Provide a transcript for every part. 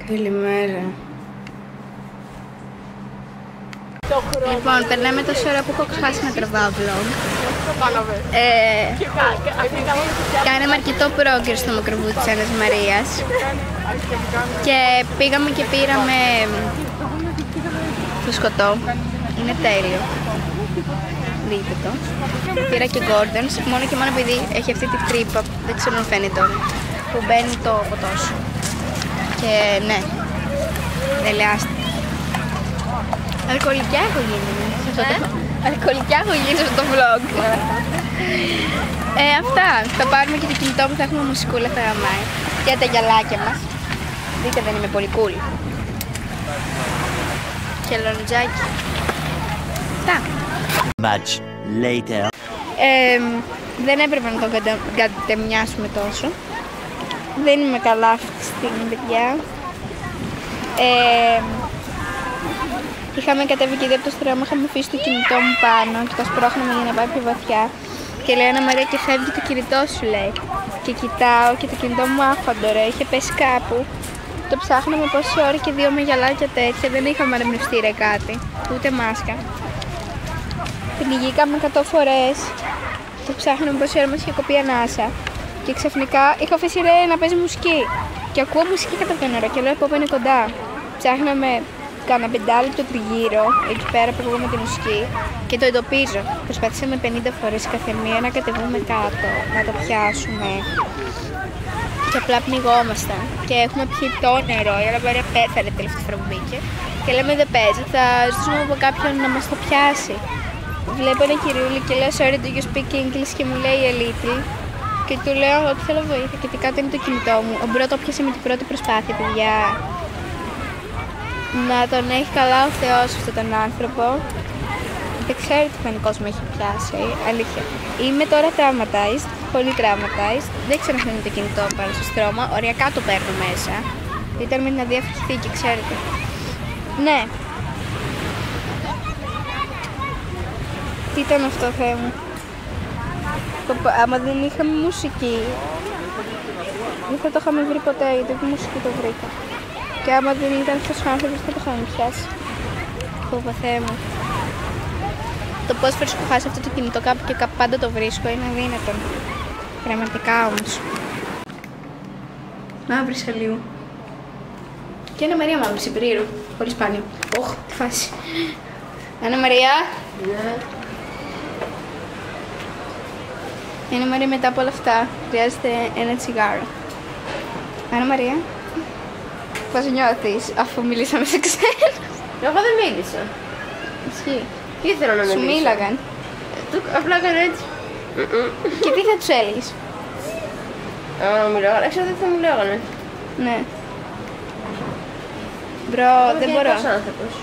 Καλημέρα. Λοιπόν, περνάμε τόση ώρα που έχω ξεχάσει να τραβάω vlog. Κάναμε αρκετό progress στο μικροβού της Άννας Μαρίας και πήγαμε και πήραμε το σκοτό. Είναι τέλειο. Δείτε το. Πήρα και Gordon's, μόνο και μόνο επειδή έχει αυτή τη τρύπα, δεν ξέρω αν φαίνεται τώρα, που μπαίνει το ποτό σου. Και ναι, δελεάστηκε. Αλκοολικιά έχω γίνει. Αλκοολικιά έχω γίνει στο vlog. Αυτά. Θα πάρουμε και το κινητό που θα έχουμε μουσικούλα, θα γαμάει. Και τα γυαλάκια μας. Δείτε, δεν είμαι πολύ cool. Και λοντζάκι. Αυτά. Much later. Δεν έπρεπε να το κατεμοιάσουμε τόσο. Δεν είμαι καλά αυτή τη στιγμή, παιδιά. Είχαμε κατέβει και από το στρώμα, είχαμε αφήσει το κινητό μου πάνω και το σπρώχναμε για να πάει πιο βαθιά. Και λέει Άννα Μαρία και φεύγει το κινητό σου, λέει. Και κοιτάω και το κινητό μου άφαντο, ρε, είχε πέσει κάπου. Το ψάχναμε πόση ώρα και 2 με γυαλάκια τέτοια, δεν είχαμε ανεμνευστήρια κάτι, ούτε μάσκα. Πνιγήκαμε 100 φορές, το ψάχναμε πόση ώρα μας είχε κοπεί ανάσα. Και ξαφνικά είχα αφήσει ρε να παίζει μουσική. Και ακούω μουσική κατά τον νερό και λέω πω είναι κοντά. Ψάχναμε κάνα 5 λεπτό τριγύρω, εκεί πέρα που ακούγαμε τη μουσική και το εντοπίζω. Προσπαθήσαμε 50 φορές κάθε μία να κατεβούμε κάτω, να το πιάσουμε. Και απλά πνιγόμασταν. Και έχουμε πιει το νερό, η Άννα Μαρία πέθανε τελευταία φορά που μπήκε. Και λέμε δεν παίζει, θα ζητήσουμε από κάποιον να μας το πιάσει. Βλέπω ένα κυριούλι και λέω sorry, do you speak English και μου λέει a little. Και του λέω ότι θέλω βοήθεια και τι κάτω είναι το κινητό μου. Ο Μπρο το πιάσε με την πρώτη προσπάθεια, παιδιά. Να τον έχει καλά ο Θεός αυτόν τον άνθρωπο. Δεν ξέρω τι πανικός με έχει πιάσει, αλήθεια. Είμαι τώρα traumatized, πολύ traumatized. Δεν ξέρω αν είναι το κινητό πάνω στο στρώμα. Οριακά το παίρνω μέσα. Ήταν με την αδιάφρυχτη θήκη, ξέρετε. Ναι. Τι ήταν αυτό, Θεέ μου. Άμα δεν είχαμε μουσική, δεν θα το είχαμε βρει ποτέ, γιατί τη μουσική το βρήκα. Και άμα δεν ήταν αυτός ο άνθρωπος, δεν το είχαμε πιάσει. Φόβα, Θεέ μου. Το πόσες φορές που χάσει αυτό το κινητό κάπου και κάπου πάντα το βρίσκω είναι αδύνατον. Πραγματικά όμως. Μαύρη σαλίου. Και Άννα Μαρία μαύρη Σιπηρίου. Πολύ σπάνιο. Ωχ, τι φάση. Άννα Μαρία. Ναι. Άννα Μαρία, μετά από όλα αυτά χρειάζεται ένα τσιγάρο. Άννα Μαρία, πώς νιώθεις αφού μιλήσαμε σε ξένα? Εγώ δεν μίλησα. Ισχύει. Τι ήθελα να μιλήσω? Σου μίλαγαν. Απλά έκανα έτσι. Και τι θα τους έλεγες? Αν μου λέγανε, έξω δεν θα μου λέγανε. Ναι. Μπρο, δεν μπορώ. Άνθρωπος.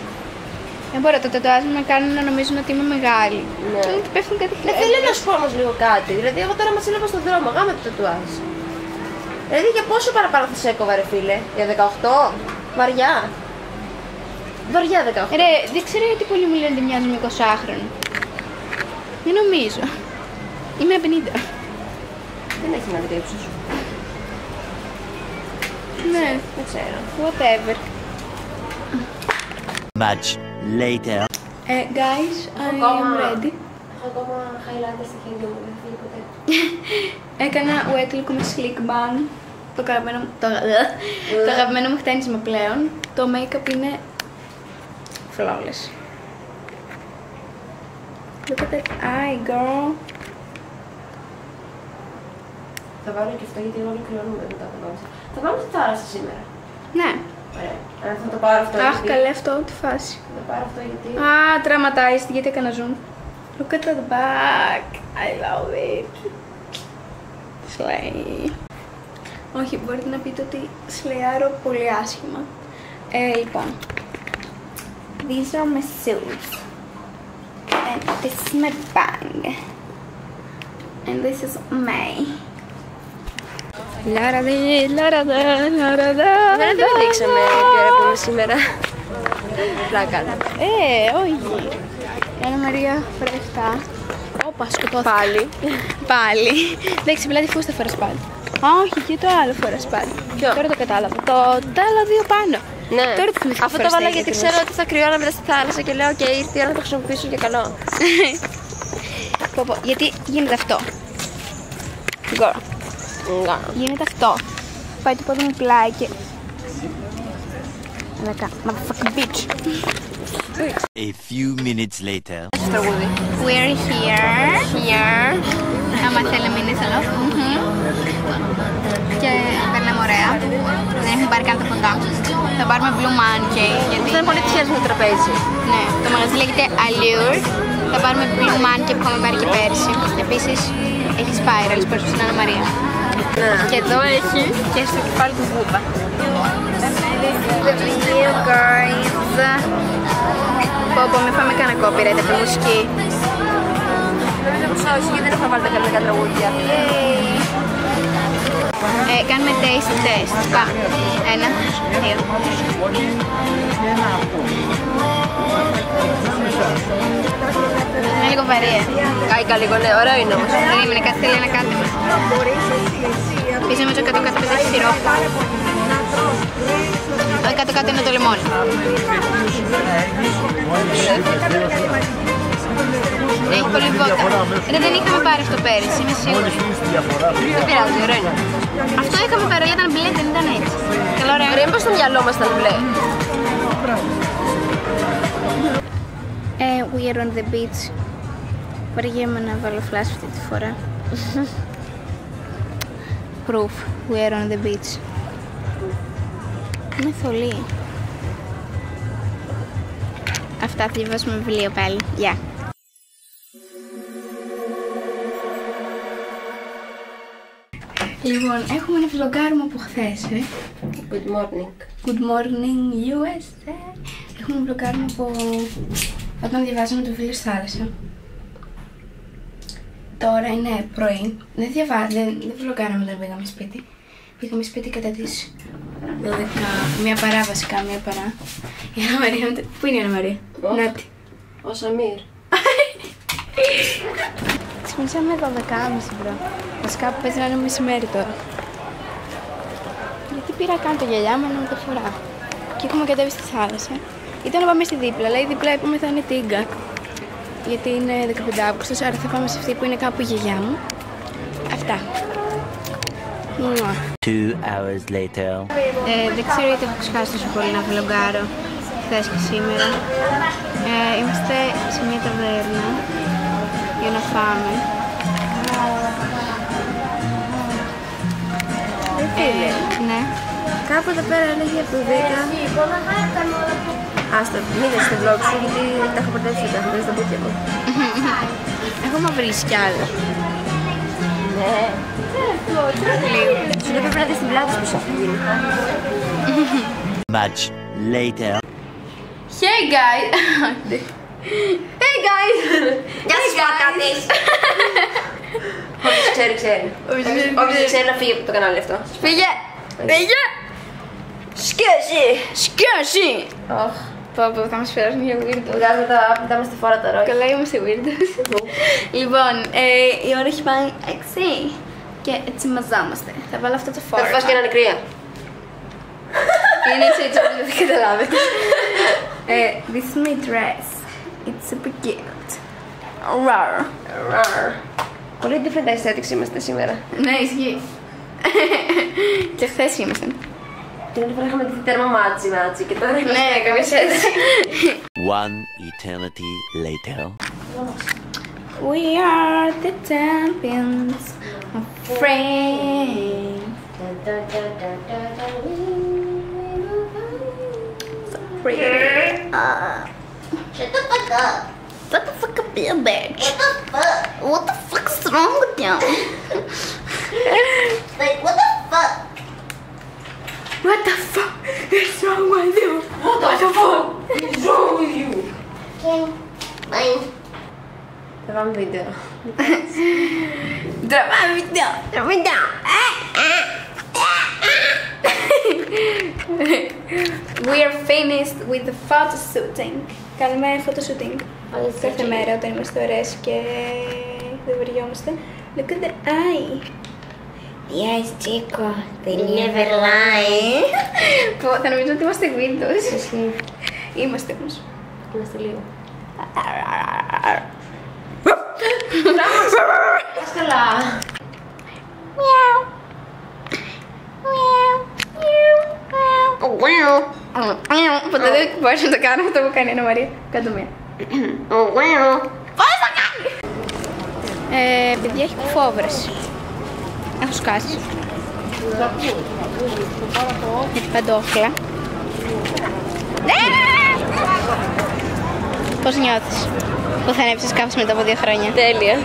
Δεν μπορώ, το τατουάζ με κάνουν να νομίζουν ότι είμαι μεγάλη. Ναι. Και μου πέφτουν κάτι Ναι, θέλω να σου πω όμως λίγο κάτι. Δηλαδή, εγώ τώρα μας έλαβα στον δρόμο, γάμε το τατουάζ. Δηλαδή, για πόσο παραπάνω θα σε έκοβα, ρε φίλε? Για 18? Βαριά. Βαριά 18. Ρε, δεν ξέρω γιατί πολλοί μου λένε ότι μοιάζουν με 20χρονο. Δεν νομίζω. Είμαι 50. Δεν έχει να δει ύψος σου. Ναι, Δεν ξέρω. whatever. Much later. Guys, I am ready. Έχω ακόμα highlighter στα χέρια μου, δεν φύγει ποτέ. Έκανα wet look με slick bun. Το αγαπημένο μου χτένισμα πλέον. Το make-up είναι flawless. Look at that eye, girl. Θα βάλω και αυτό γιατί εγώ ολοκληρώνουμε μετά το πάμε. Θα πάμε στη θάλασσα σήμερα. Ναι. Ωραία. Αλλά θα το πάρω αυτό. Αχ, καλέ αυτό, τι φάση. Θα το πάρω αυτό γιατί. Α, traumatized, γιατί έκανα zoom. Look at the back. I love it. Slay. Όχι, μπορείτε να πείτε ότι σλεάρω πολύ άσχημα. Λοιπόν. These are my shoes. And this is my bag. And this is my... Λαραδε, λαραδε, λαραδε. Δεν δείξαμε τι ώρα που είμαι σήμερα. Πλάκα. Όχι. Η Άννα Μαρία φοράει αυτά. Όπα, σκοτώθηκα. Πάλι. Εντάξει, απλά τη φούστα φοράς πάλι. Α, όχι, και το άλλο φοράς πάλι. Ποιο? Τώρα το κατάλαβα. Τα άλλα δύο πάνω. Ναι. Τώρα το θυμηθήκα. Αυτό το βάλα γιατί ξέρω ότι θα κρυώνω μετά στη θάλασσα και λέω: OK, ήρθε η ώρα να το χρησιμοποιήσω για καλό. Γιατί γίνεται αυτό. Γκορ. Γίνεται αυτό. Πάει το πόδι μου πλάι και... Motherfucking bitch. A few minutes later. Τραγούδι. We're here. Άμα θέλει να μείνεις άλλο. Και περνάμε ωραία. Δεν έχουμε πάρει καν τα ποτά. Θα πάρουμε blue mancake. Γιατί Είναι πολύ τυχαίο με το τραπέζι. ναι, το μαγαζί λέγεται Allure. Θα πάρουμε blue mancake που είχαμε πάρει και πέρσι. Επίσης έχει spirals προς την Αννα Μαρία. Και εδώ έχει και στο κεφάλι του Βούμπα. Βιβλίο, guys. Πω, μην φάμε κανένα copyright από τη μουσική. Όχι, γιατί δεν έχω βάλει τα κανονικά τραγούδια. Κάνουμε taste test. Πάμε. 1, 2. Είναι λίγο βαρύ. Κάηκα λίγο, ναι, ωραίο είναι όμως. Περίμενε, κάτι θέλει να κάτεμα. Πίσω νομίζω κάτω-κάτω έχει σιρόπι. Κάτω-κάτω είναι το λεμόνι. Έχει πολύ βότα. Δεν είχαμε πάρει αυτό πέρυσι, είμαι σίγουρη. Δεν πειράζει, ωραίο είναι. Αυτό είχαμε πάρει, αλλά ήταν μπλε, δεν ήταν έτσι. Καλό ωραίο. Ωραία, μήπως στο μυαλό μας ήταν μπλε. We are on the beach. Βαριέμαι να βάλω flash αυτή τη φορά. Proof. We are on the beach. Είναι θολή. Αυτά θα διαβάσουμε βιβλίο πάλι. Γεια. Λοιπόν, έχουμε ένα vlogάρουμε από χθες. Good morning. Good morning USA. Έχουμε ένα vlogάρουμε από όταν διαβάζαμε το βιβλίο στη θάλασσα. Τώρα είναι πρωί. Δεν vlogάραμε όταν πήγαμε σπίτι. Πήγαμε σπίτι κατά τις 12, μία παρά βασικά, μία παρά. Η Αννα Μαρία, πού είναι η Αννα Μαρία? Νάτι. Ο Σαμίρ. Ξυπνήσαμε 12.30 μπρο. Βασικά που παίζει να είναι μεσημέρι τώρα. Γιατί πήρα καν το γυαλιά μου με το φορά. Και έχουμε κατέβει στη θάλασσα. Ήταν να πάμε στη δίπλα, αλλά η δίπλα είπαμε θα είναι Τίγκα. Γιατί είναι 15 Αύγουστος, άρα θα πάμε σε αυτή που είναι κάπου η γιαγιά μου. Αυτά. 2 hours later. Δεν ξέρω γιατί έχω ξεχάσει τόσο πολύ να vlogάρω χθες και σήμερα. Είμαστε σε μια ταβέρνα για να φάμε. Ναι. Κάπου εδώ πέρα έλεγε από το 10. Άστα, μείνε στο vlog σου γιατί τα έχω μπερδέψει, τα έχω βρει στα μπούκια μου. Έχουμε βρει κι άλλο. Ναι. Σου λέει πρέπει να δεις την πλάτη που σου έχει γίνει. Much later. Hey guys! Hey guys! Γεια σας πατάτες! Όποιος ξέρει, ξέρει. Όποιος δεν ξέρει να φύγει από το κανάλι αυτό. Φύγε! Φύγε! Σκέση! Σκέση! Πω, θα μας περάσουν για weirdos. Βγάζουμε τα μας στη φόρα τώρα. Καλά είμαστε weirdos. Λοιπόν, η ώρα έχει πάει 6 και έτσι μαζάμαστε. Θα βάλω αυτό το φόρμα. Θα φας και έναν κρύα. Είναι έτσι όπως δεν θα καταλάβετε. This is my dress. It's super cute. Rar. Πολύ different aesthetics είμαστε σήμερα. Ναι, ισχύει. Και χθες ήμασταν. Την άλλη φορά είχαμε τη τέρμα μάτσι και τώρα είμαστε Ναι, κάπως έτσι. One eternity later. We are the champions of fame. Shut the fuck up. What the fuck up, you bitch? What the fuck's wrong with you? Like, what the fuck? What the fuck is wrong with you? What the fuck is wrong with you? Fine. Θα πάμε βίντεο. Τραβάμε βίντεο. We are finished with the photo shooting. Κάνουμε photo shooting κάθε μέρα όταν είμαστε ωραίες και δεν βαριόμαστε. Look at the eye. The eyes, Chico. They never lie. Θα νομίζω ότι είμαστε Windows. Είμαστε όμως. Είμαστε λίγο. Πας καλά. Ποτέ δεν μπορείς να το κάνω αυτό που κάνει η Αννα Μαρία. Κάτω μία. Πώς θα κάνει! Παιδιά, έχει κουφόβρες. Έχω σκάσει. Έχει παντόφλα. Πώς νιώθεις που θα ανέβεις σκάφος μετά από 2 χρόνια? Τέλεια.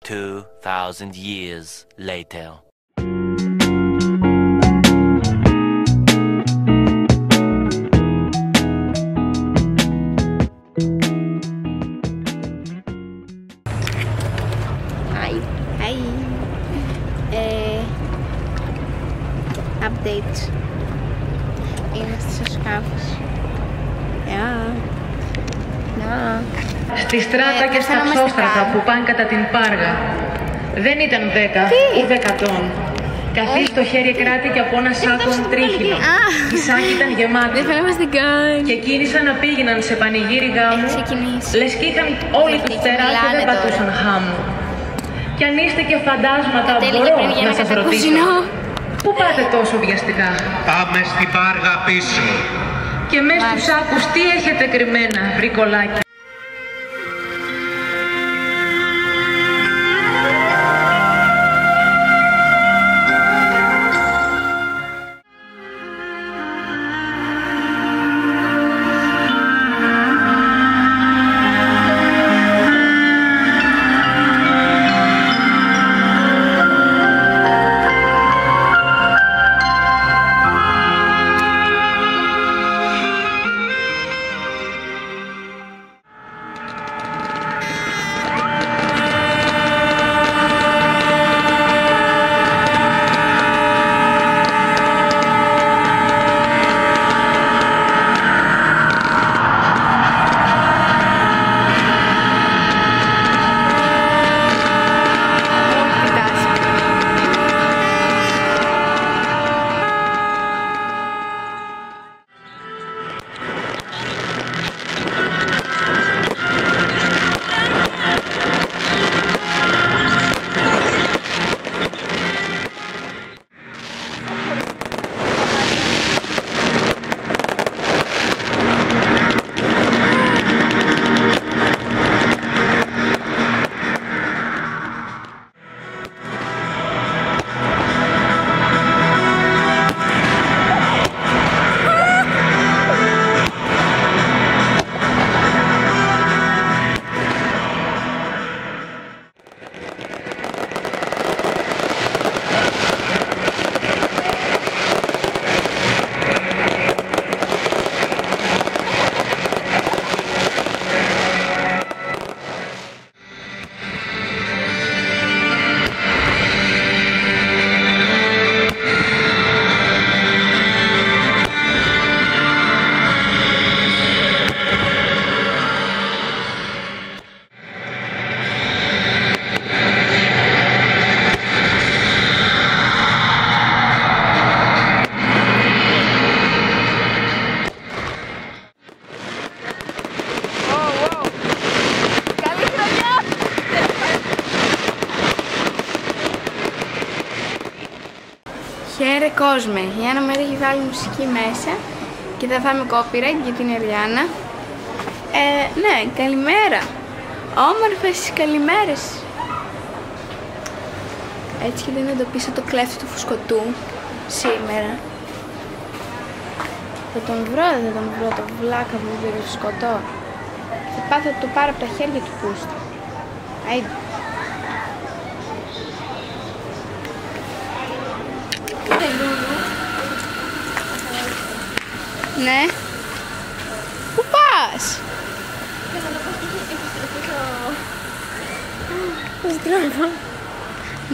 2,000 years later. Hi. Updates. Είμαστε στο σκάφος. Στη στράτα και στα ξόστρατα που πάνε κατά την Πάργα. Δεν ήταν 10, ούτε 100. Καθή στο χέρι κράτηκε από ένα σάκο τρίχυλο. Η σάκη ήταν γεμάτη. Δεν φαίνομαι στην καν. Και κίνησαν να πήγαιναν σε πανηγύρι γάμου. Λες κι είχαν όλοι τους φτερά και δεν πατούσαν χάμου. Κι αν είστε και φαντάσματα, μπορώ να σας ρωτήσω. Πού πάτε τόσο βιαστικά? Πάμε στην Πάργα πίσω. Και μες στους σάκους τι έχετε κρυμμένα, βρικολάκι? Χαίρε κόσμε, η Άννα Μαρία έχει βάλει μουσική μέσα και θα φάμε copyright για την Εριάννα. Ναι, καλημέρα. Όμορφες καλημέρες. Έτσι και δεν εντοπίσω το κλέφτη του φουσκωτού σήμερα. Θα τον βρω, δεν τον βρω, το βλάκα που μου πήρε φουσκωτό. Θα πάθω το πάρω από τα χέρια του πούστη. Άιντε. Ναι. Πού πας?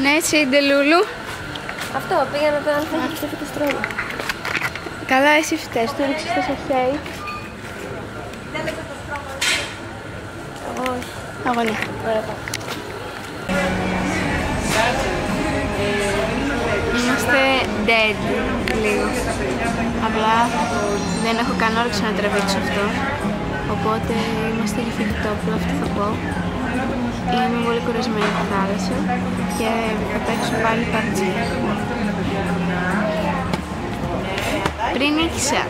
Ναι, εσύ Ντελούλου. Αυτό, πήγα να το αλφα και στο φυτοστρώνει. Καλά, εσύ φταίς, το ρίξες στο σαχέι. Όχι. Αγωνία. Είμαστε dead λίγο. Απλά δεν έχω καν όρεξη να τραβήξω αυτό. Οπότε είμαστε για φοιτητόπουλο, αυτό θα πω. Είμαι πολύ κουρασμένη στη θάλασσα και θα παίξω πάλι πατζί. Πριν νίκησα.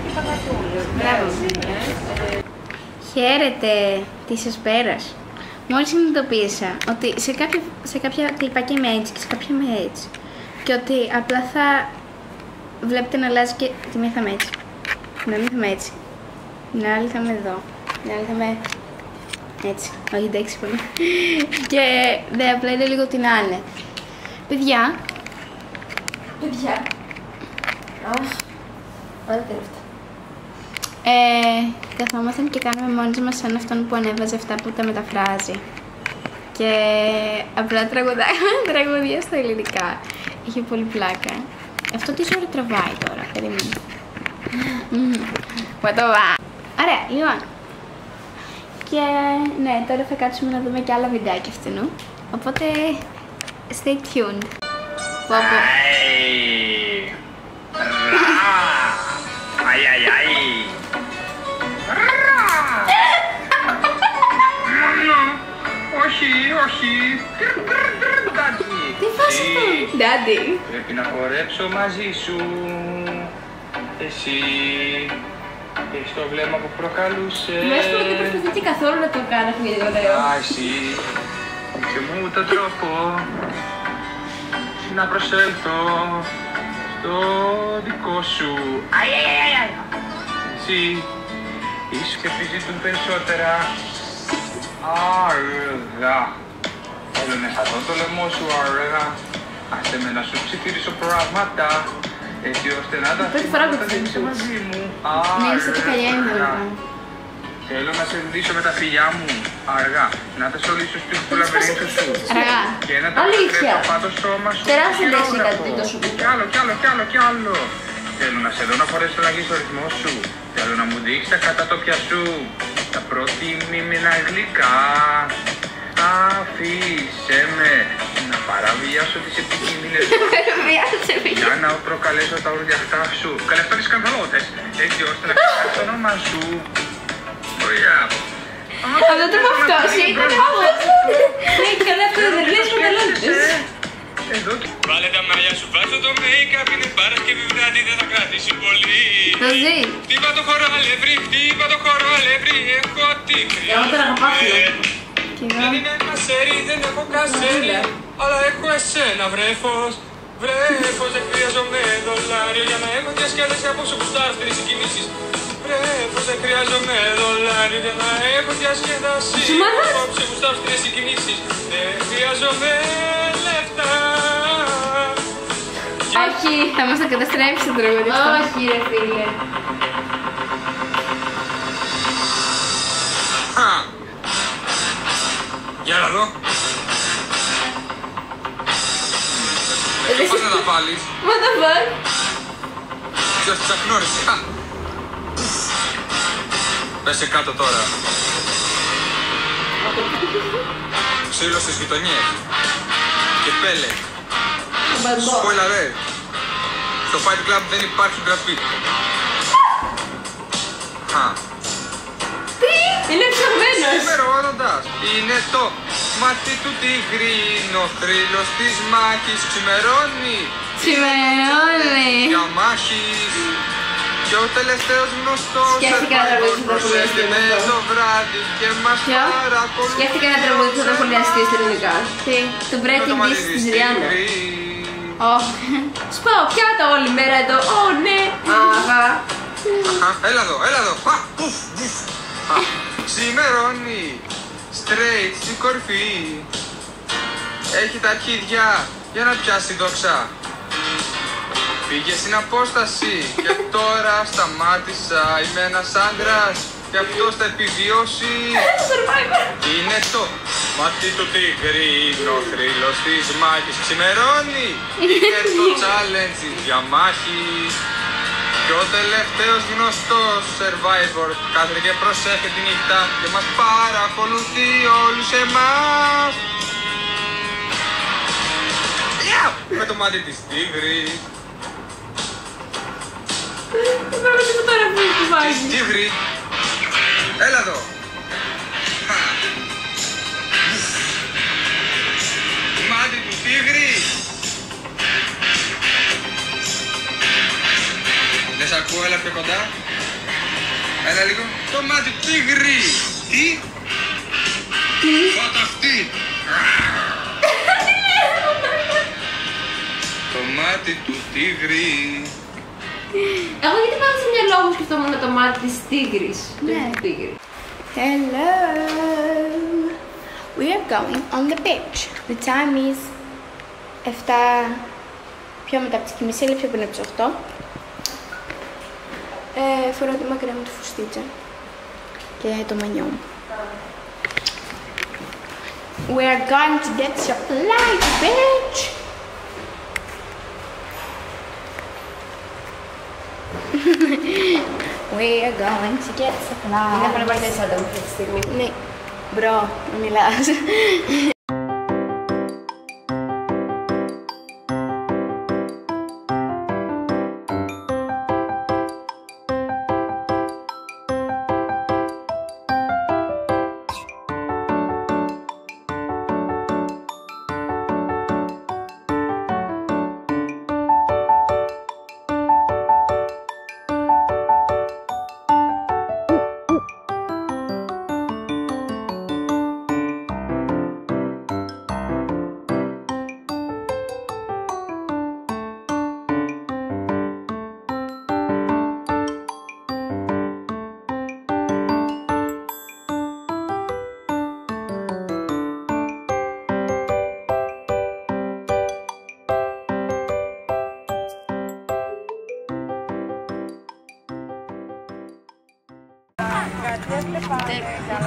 Μπράβο. Χαίρετε, τι σας πέρασε. Μόλις συνειδητοποίησα ότι σε κάποια κλιπάκια είμαι έτσι και σε κάποια είμαι έτσι. Και ότι απλά θα βλέπετε να αλλάζει και τη μία θα είμαι έτσι. Την άλλη θα είμαι έτσι. Την άλλη θα είμαι εδώ. Την άλλη θα είμαι έτσι. Όχι, εντάξει πολύ. Και δεν απλά είναι λίγο την άλλη. Παιδιά. Αχ, άντε τελευταία. Καθόμασταν και κάναμε μόνοι μας σαν αυτόν που ανέβαζε αυτά που τα μεταφράζει. Και απλά τραγουδάγαμε τραγουδία στα ελληνικά. Είχε πολύ πλάκα. Αυτό τι ώρα τραβάει τώρα, περίμενε. Πατώβα. Ωραία, λοιπόν. Και ναι, τώρα θα κάτσουμε να δούμε και άλλα βιντεάκια αυτού. Οπότε, stay tuned. Όχι. Τι φας αυτό, Daddy? Πρέπει να χορέψω μαζί σου. Εσύ έχεις το βλέμμα που προκαλούσε. Μέσα που δεν προσπαθείτε καθόλου να το κάνω, γιατί ωραίο. Εσύ δείξε μου τον τρόπο να προσέλθω στο δικό σου. Εσύ ίσως και επιζητούν περισσότερα. Αργά. Θέλω να αισθανθώ το λαιμό σου αργά. Άσε με να σου ψιθυρίσω πράγματα, έτσι ώστε να τα δείξω μαζί μου. Αργά. Θέλω να σε ντύσω με τα φιλιά μου αργά. Να τα σωλήσω στους λαβυρίνθους σου. Και να τα μετρέψω πάνω στο σώμα σου. Τεράστια λέξη κάτι τόσο που. Κι άλλο. Θέλω να σε δω να φορέσω να αγγίξω το ρυθμό σου. Θέλω να μου δείξεις τα κατατόπια σου. Τα προτιμημένα γλυκά. Αφήσε με να παραβιάσω τις επικίνδυνες για να προκαλέσω τα ουρδιαχτά σου. Καλές σκανδαλώτες, έτσι ώστε να ξεχάσεις το όνομα σου. Ωραία. Αυτό το αυτός ήταν όμως. Καλά, αυτό δεν λες που καλώτες. Βάλε τα μαλλιά σου, βάζω το make-up, είναι Παρασκευή βράδυ, δεν θα κρατήσει πολύ. Το ζει. Χτύπα το χώρο αλεύρι, έχω τι χρειάζομαι. Δεν είναι κασέρι, δεν έχω κασέρι, αλλά έχω εσένα βρέφος. Δεν χρειάζομαι δολάριο για να έχω διασκέδαση από όσο κουστάρω στις κινήσεις. Δεν χρειάζομαι δολάριο για να έχω διασκέδαση από όσο κουστάρω στις κινήσεις. Δεν χρειάζομαι λεφτά. Όχι, θα μας το καταστρέψει το τραγούδι αυτό. Όχι ρε φίλε. Για να δω. Πώς να τα βάλεις. What the fuck. Ποιος τις αγνώρισε. Πέσε κάτω τώρα. Ξύλο στις γειτονιές. Και πέλε. Spoiler alert. Στο Fight Club δεν υπάρχει Brad Pitt. Είναι ψωμένος. Ξημερώνοντας. Είναι το μάτι του τίγρινο, θρύλος της μάχης. Ξημερώνει. Για μάχης. Και ο τελευταίος γνωστός προσέχεται το βράδυ και μας παρακολουθεί. Σκέφτηκα ένα τραγούδι που θα το πολύ αστείο στα ελληνικά. Το Breaking This της Ριάννα. Σπάω πιάτα όλη μέρα εδώ. Ω ναι. Αχα. Έλα εδώ. Ξημερώνει. Straight στην κορφή. Έχει τα αρχίδια για να πιάσει δόξα. Πήγε στην απόσταση και τώρα σταμάτησα. Είμαι ένας άντρας και αυτός θα επιβιώσει. Είναι το μάτι του τίγρινο, θρύλος της μάχης. Ξημερώνει. Είναι το challenge της διαμάχης. Και ο τελευταίος γνωστός survivor κάθεται και προσέχει τη νύχτα και μας παρακολουθεί όλους εμάς. Με το μάτι της τίγρης. Της τίγρη. Έλα εδώ. Μάτι του τίγρη. Δεν σ' ακούω, έλα πιο κοντά. Έλα λίγο. Το μάτι του τίγρη. Τι? Φάτα αυτή. Το μάτι του τίγρη. Εγώ γιατί πάνω στο μυαλό μου σκεφτόμουν το μάτι της τίγρης. Ναι. Hello. We are going on the beach. The time is 7 πιο μετά από τις 7:30, λεπτά πριν από τις 8. Φοράω τη μακριά μου τη φουστίτσα και το μανιό μου. We are going to get supply to the beach. We are going to get supply. Είναι πάρα πολύ άνταμ αυτή τη στιγμή. Ναι, μπρο, μιλάς.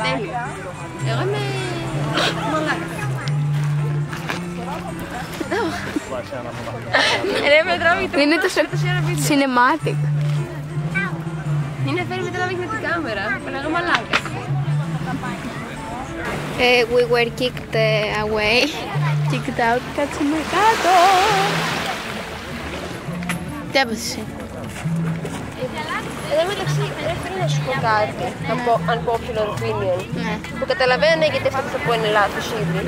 Τέλειο. Εγώ είμαι μαλάκα. Είναι τόσο cinematic. Είναι φέρει με τράβηξε με την κάμερα. Πέλαγα μαλάκα. We were kicked away. Kicked out. Κάτσαμε κάτω. Τι έπαθες? Εδώ μεταξύ πρέπει να σου πω κάτι, unpopular opinion, Ναι. που καταλαβαίνω γιατί αυτό θα πω είναι λάθος ήδη.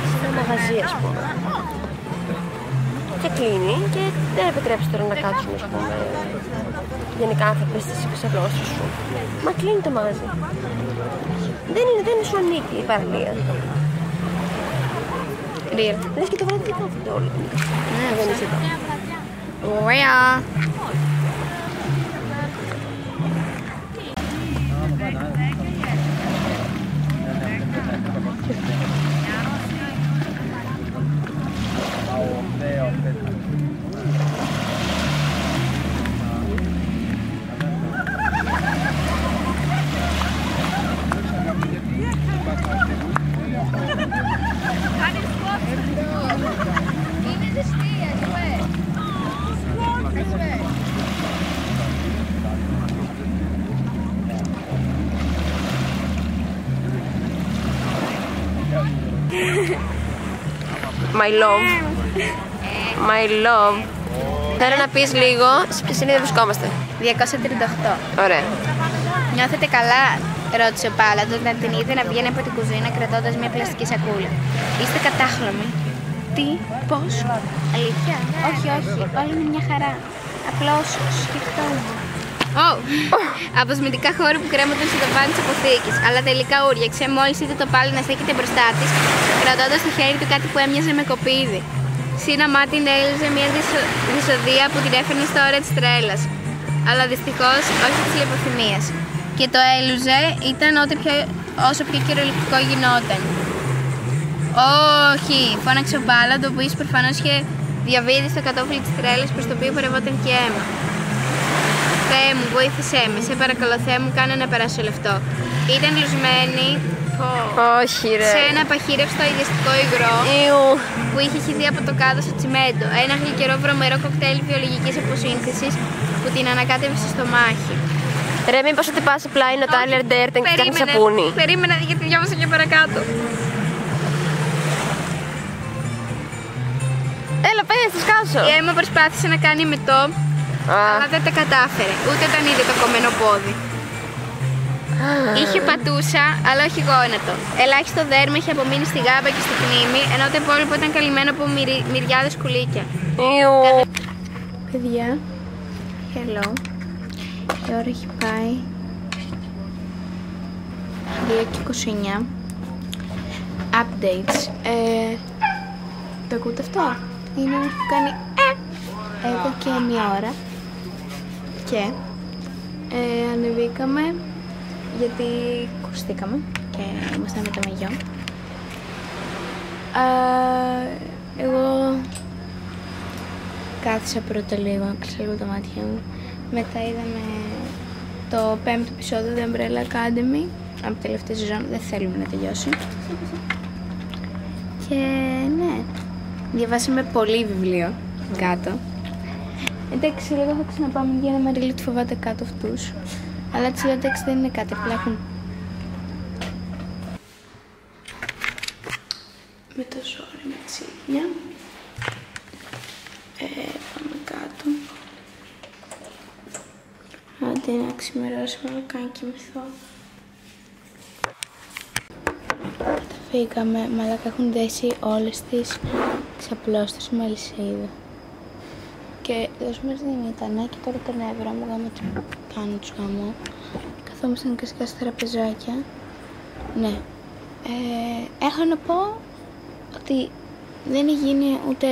Σε ένα μαγαζί, ας πούμε. Και κλείνει και δεν επιτρέψει τώρα να κάτσουν, ας πούμε, γενικά άνθρωποι στις εξαπλώσεις σου. Μα κλείνει το μαγαζί. Δεν σου ανήκει η παραλία. Real. Λες και το βράδυ τι κάθονται όλοι. Ναι, Δεν είσαι εδώ. Ωραία. My love. My love. Θέλω να πεις λίγο σε ποια σελίδα βρισκόμαστε. 238. Ωραία. Νιώθετε καλά? Ρώτησε ο Πάλαντος όταν την είδε να βγαίνει από την κουζίνα κρατώντας μια πλαστική σακούλα. Είστε κατάχλωμοι? Τι, πώς, αλήθεια? Όχι, όλοι είναι μια χαρά. Απλώς σκεφτόμουν. Αποσμητικά χώροι που κρέμονταν στο ταβάνι της αποθήκης. Αλλά τελικά ούριαξε μόλις είδε το πάλι να στέκεται μπροστά της, κρατώντας στο χέρι του κάτι που έμοιαζε με κοπίδι. Σύναμά την έλυζε μια δυσοδεία που την έφερνε στα όρια της τρέλας. Αλλά δυστυχώς όχι της λιποθυμίας. Και το έλουζε ήταν όσο πιο κυριολεκτικό γινόταν. Όχι, φώναξε ο Πάλαντο, που ίσως προφανώς είχε διαβίδει στο κατόφλι της τρέλας προς το οποίο πορευόταν και αίμα. Θεέ μου, βοήθησέ με, σε παρακαλώ Θεέ μου, κάνε να περάσω λεπτό. Ήταν λουσμένη, φω. Όχι ρε. Σε ένα απαχύρευστο υγεστικό υγρό που είχε χυθεί από το κάτω στο τσιμέντο. Ένα γλυκερό βρωμερό κοκτέιλ βιολογικής αποσύνθεσης που την ανακάτευε στο μάχη. Ρε, μήπως ότι πας απλά είναι ο Τάιλερ Ντέρτεν και κάνει σαπούνι. Περίμενα γιατί διάβασα και παρακάτω. Έλα, πες, το σκάσω. Η Έμα προσπάθησε να κάνει μετό, αλλά δεν τα κατάφερε. Ούτε όταν είδε το κομμένο πόδι. Είχε πατούσα, αλλά όχι γόνατο. Ελάχιστο δέρμα είχε απομείνει στη γάμπα και στη κνήμη, ενώ το υπόλοιπο ήταν καλυμμένο από μυριάδες κουλίκια. Παιδιά, hello. Η ώρα έχει πάει 2:29. Updates. Το ακούτε αυτό? Είναι να έχω κάνει εδώ και μία ώρα. Και ανεβήκαμε γιατί κουρστήκαμε και ήμασταν με το μαγιό. Εγώ κάθισα πρώτα λίγο, κλείσα λίγο τα μάτια μου. Μετά είδαμε το 5ο επεισόδιο του Umbrella Academy από τη τελευταία σεζόν, δεν θέλουμε να τελειώσει. Και ναι, διαβάσαμε πολύ βιβλίο κάτω. Εντάξει, λίγο θα ξαναπάμε για να Μαρίλη του φοβάται κάτω αυτούς. Αλλά τις λέω εντάξει δεν είναι κάτι, απλά έχουν... Με το ζόρι, με τη σίγνια. Πάμε κάτω. Άντε να ξημερώσουμε να κάνει κοιμηθώ. Φύγαμε, μαλάκα έχουν δέσει όλες τις ξαπλώστες με αλυσίδα. Και δώσουμε την ήταν και τώρα τον έβρα μου γάμο του πάνω τους γάμο. Καθόμασταν κλασικά στα τραπεζάκια. Ναι. Έχω να πω ότι δεν έχει γίνει ούτε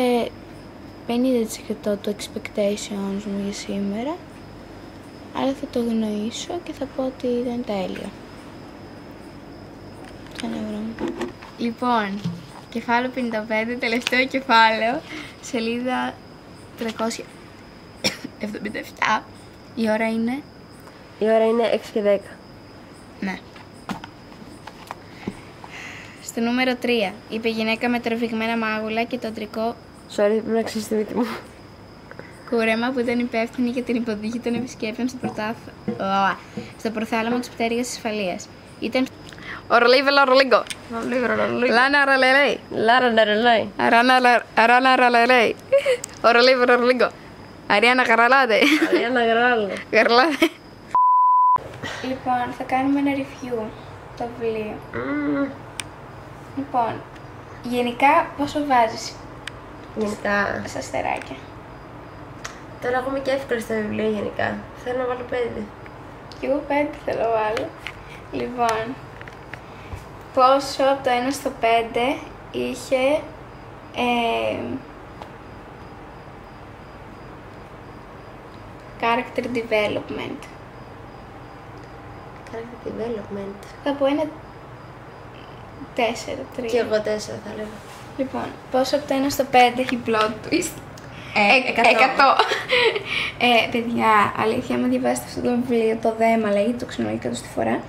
50% του expectations μου για σήμερα. Άρα θα το γνωρίσω και θα πω ότι ήταν τέλειο. Τον έβρα μου. Λοιπόν, κεφάλαιο 55, τελευταίο κεφάλαιο, σελίδα 377. Η ώρα είναι... Η ώρα είναι 6 και 10. Ναι. Στο νούμερο 3, είπε γυναίκα με τραβηγμένα μάγουλα και το αντρικό... Sorry, πρέπει να ξέρεις τη μύτη μου. Κούρεμα που ήταν υπεύθυνη για την υποδοχή των επισκέπτων στο προθάλαμο της πτέρυγας της ασφαλείας. Ήταν... Ορολίβε λορολίγκο. Λάνα ραλελέι. Αράνα ραλελέι. Ορολίβε λορολίγκο. Αριάννα γαραλάτε. Γαραλάτε. Λοιπόν, θα κάνουμε ένα review το βιβλίο. Λοιπόν, γενικά πόσο βάζεις? Γενικά. Στα αστεράκια. Τώρα εγώ είμαι και εύκολη στα βιβλία γενικά. Θέλω να βάλω 5. Κι εγώ 5 θέλω να βάλω. Λοιπόν, πόσο από το 1 στο 5 είχε character development. Character development. Θα πω ένα 4, 3. Και εγώ 4 θα λέω. Λοιπόν, πόσο από το 1 στο 5 έχει plot twist? 100. Παιδιά, αλήθεια, άμα διαβάσετε αυτό το βιβλίο, το δέμα λέγει, το ξαναλέγει 100 φορά,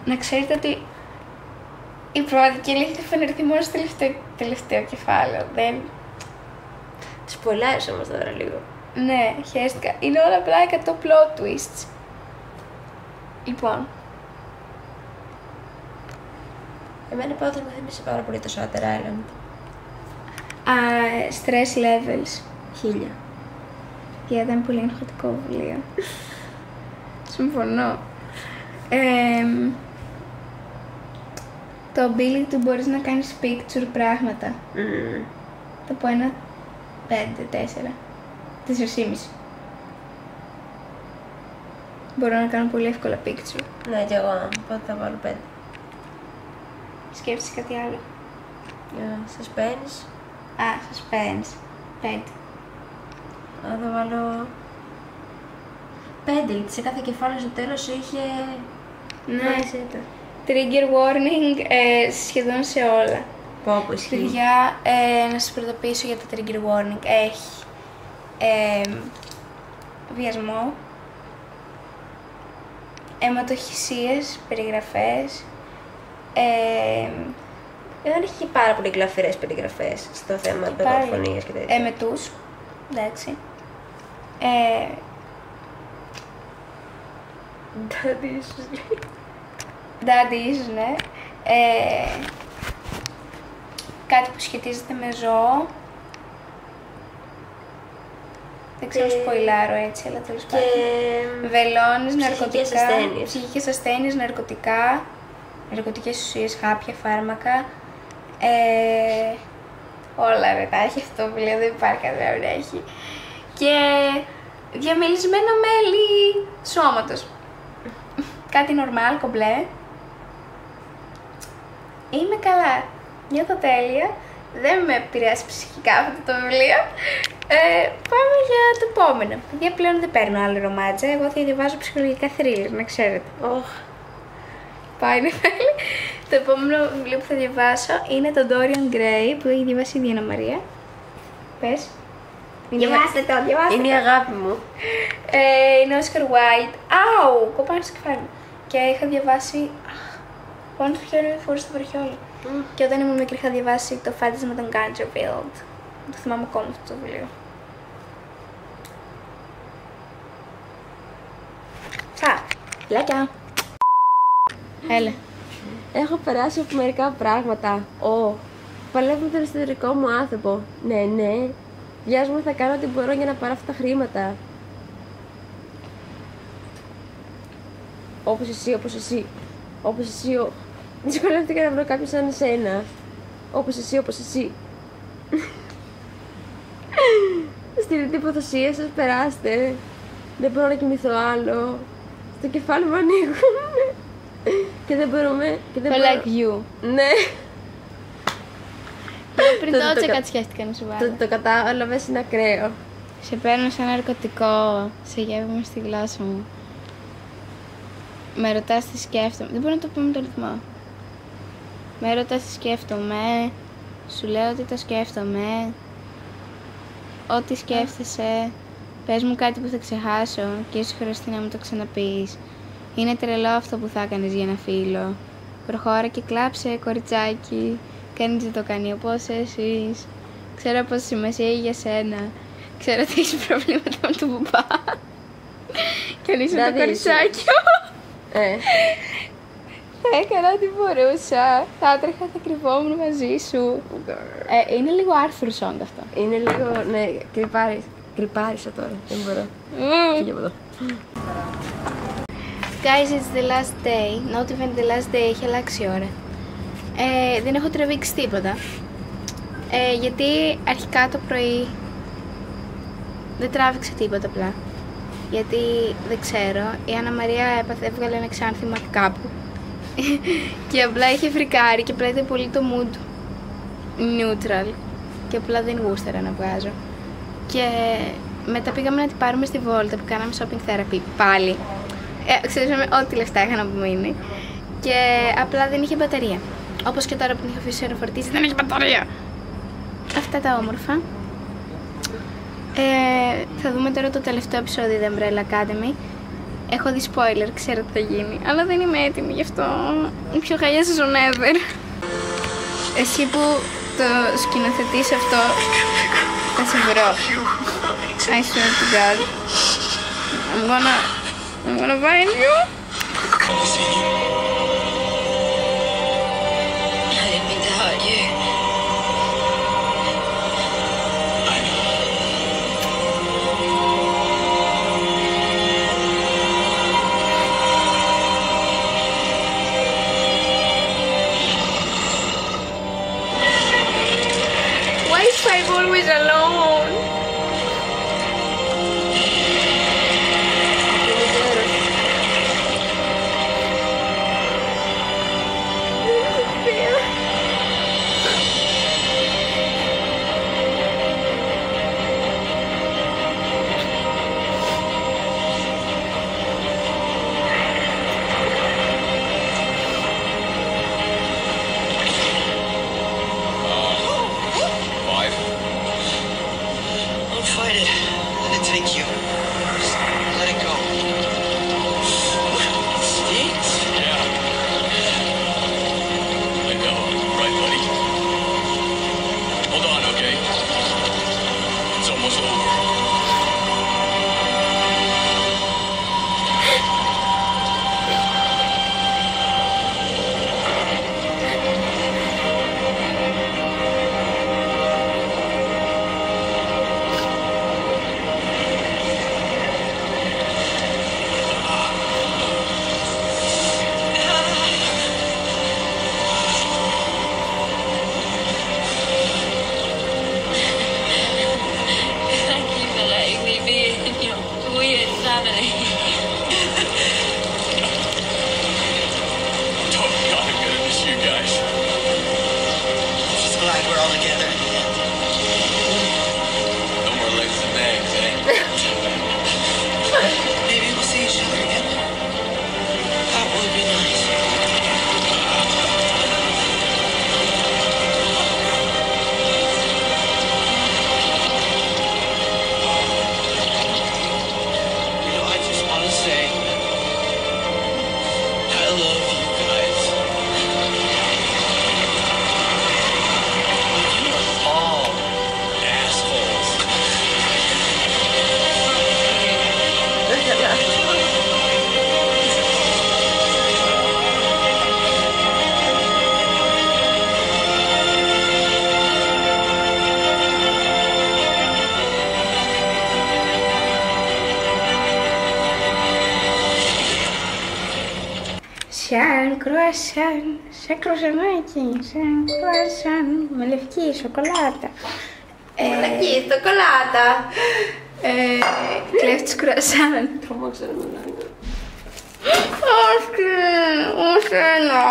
να ξέρετε ότι η πραγματική αλήθεια θα φανερθεί μόνο στο τελευταίο κεφάλαιο. Δεν... Σπολάρεις όμως τώρα λίγο. Ναι, χαίστηκα. Είναι όλα απλά 100 plot twists. Λοιπόν. Εμένα πάντα μου θύμισε πάρα πολύ το Shutter Island. Stress levels. 1000. Και ήταν πολύ εγχωτικό βιβλίο. Συμφωνώ. Το ability του μπορείς να κάνεις picture πράγματα. Θα πω ένα 5, 4. 4,5. Μπορώ να κάνω πολύ εύκολα picture. Ναι, και εγώ, οπότε θα βάλω 5. Σκέφτεσαι κάτι άλλο? Suspense. Suspense. 5. Θα βάλω 5, γιατί σε κάθε κεφάλαιο στο τέλος είχε... Ναι. Trigger warning σχεδόν σε όλα. Πω, ισχύει. Παιδιά, να σας προειδοποιήσω για το trigger warning. Έχει βιασμό, αιματοχυσίες, περιγραφές, Δεν έχει και πάρα πολύ γλαφυρές περιγραφές στο θέμα δολοφονίας και τέτοια. Με τους, εντάξει. Daddy issues. Daddy issues, ναι. Κάτι που σχετίζεται με ζώο. Δεν ξέρω σποιλάρω έτσι, αλλά τέλος πάντων. Βελόνες, ναρκωτικά, ψυχικές ασθένειες, ναρκωτικά, ναρκωτικές ουσίες, χάπια, φάρμακα. Όλα ρε, τα έχει αυτό το βιβλίο, δεν υπάρχει κάτι να έχει. Και διαμελισμένα μέλη σώματος. Κάτι νορμάλ, κομπλέ. Είμαι καλά. Νιώθω τέλεια. Δεν με επηρεάσει ψυχικά αυτό το βιβλίο. Πάμε για το επόμενο. Γιατί πλέον δεν παίρνω άλλο ρομάτσα. Εγώ θα διαβάζω ψυχολογικά θρίλερ, να ξέρετε. Πάει να φέλει. Το επόμενο βιβλίο που θα διαβάσω είναι το Dorian Gray που έχει διαβάσει η Διάνα Μαρία. Πες. Διαβάστε το, διαβάστε. Είναι η αγάπη μου. Είναι ο Oscar Wilde. Αου! Κοπάνε στο κεφάλι μου. Και είχα διαβάσει. Πάνω στο χέρι μου φορές στο βροχιόλι. Και όταν ήμουν μικρή είχα διαβάσει το Φάντασμα των Gangerfield. Το θυμάμαι ακόμα αυτό το βιβλίο. Φιλάκια! Έλα. Έχω περάσει από μερικά πράγματα. Παλεύω με τον εσωτερικό μου άνθρωπο. Ναι. Βιάζομαι θα κάνω ό,τι μπορώ για να πάρω αυτά τα χρήματα. Όπως εσύ. Δυσκολεύτηκα να βρω κάποιον σαν εσένα. Όπως εσύ. Στην τυποθεσία σας περάστε. Δεν μπορώ να κοιμηθώ άλλο. Στο κεφάλι μου ανοίγουν. Και δεν μπορούμε. Like you. Ναι. Πριν τότε κάτι σκέφτηκα να σου βάλω. Το κατάλαβες, είναι ακραίο. Σε παίρνω σαν ναρκωτικό. Σε γεύομαι στη γλώσσα μου. Με ρωτάς τι σκέφτομαι. Δεν μπορώ να το πω με τον ρυθμό. Με ρωτάς τι σκέφτομαι. Σου λέω ότι το σκέφτομαι. Ό,τι σκέφτεσαι. Πες μου κάτι που θα ξεχάσω και ίσως χρειαστεί να μου το ξαναπείς. Είναι τρελό αυτό που θα έκανες για ένα φίλο. Προχώρα και κλάψε, κοριτσάκι. Κανείς δεν το κάνει όπως εσείς. Ξέρω πως σημασία έχει για σένα. Ξέρω ότι έχεις προβλήματα με τον πουπά. Και αν είσαι το κοριτσάκι. Θα έκανα ό,τι μπορούσα. Θα έτρεχα, θα κρυβόμουν μαζί σου. Είναι λίγο Arthur Song αυτό. Είναι λίγο, ναι, κρυπάρισα τώρα. Δεν μπορώ. Φύγε από εδώ. Guys, it's the last day. Not even the last day, έχει αλλάξει η ώρα. Δεν έχω τραβήξει τίποτα. Γιατί αρχικά το πρωί δεν τράβηξα τίποτα απλά. Γιατί δεν ξέρω, η Άννα Μαρία έβγαλε ένα ξάνθημα κάπου. Και απλά είχε φρικάρει και απλά ήταν πολύ το mood neutral. Και απλά δεν γούσταρα να βγάζω. Και μετά πήγαμε να την πάρουμε στη βόλτα που κάναμε shopping therapy πάλι. Ξέρουμε ό,τι λεφτά είχαν απομείνει. Και απλά δεν είχε μπαταρία. Όπως και τώρα που την είχα αφήσει να φορτίσει, δεν έχει μπαταρία. Αυτά τα όμορφα. Θα δούμε τώρα το τελευταίο επεισόδιο The Umbrella Academy. Έχω δει spoiler, ξέρω τι θα γίνει. Αλλά δεν είμαι έτοιμη γι' αυτό. Είναι πιο χαλιά season ever. Εσύ που το σκηνοθετείς αυτό, θα σε βρω. I swear to God. I'm gonna find you. I didn't mean to hurt you. Why is Five always alone? Σαν κρουασάν, σαν κρουασανάκι, σαν κρουασάν, με λευκή σοκολάτα. Λευκή σοκολάτα. Κλέφτης κρουασάν. Τρομάξε ρε μαλάκα. Όχι, όχι ένα.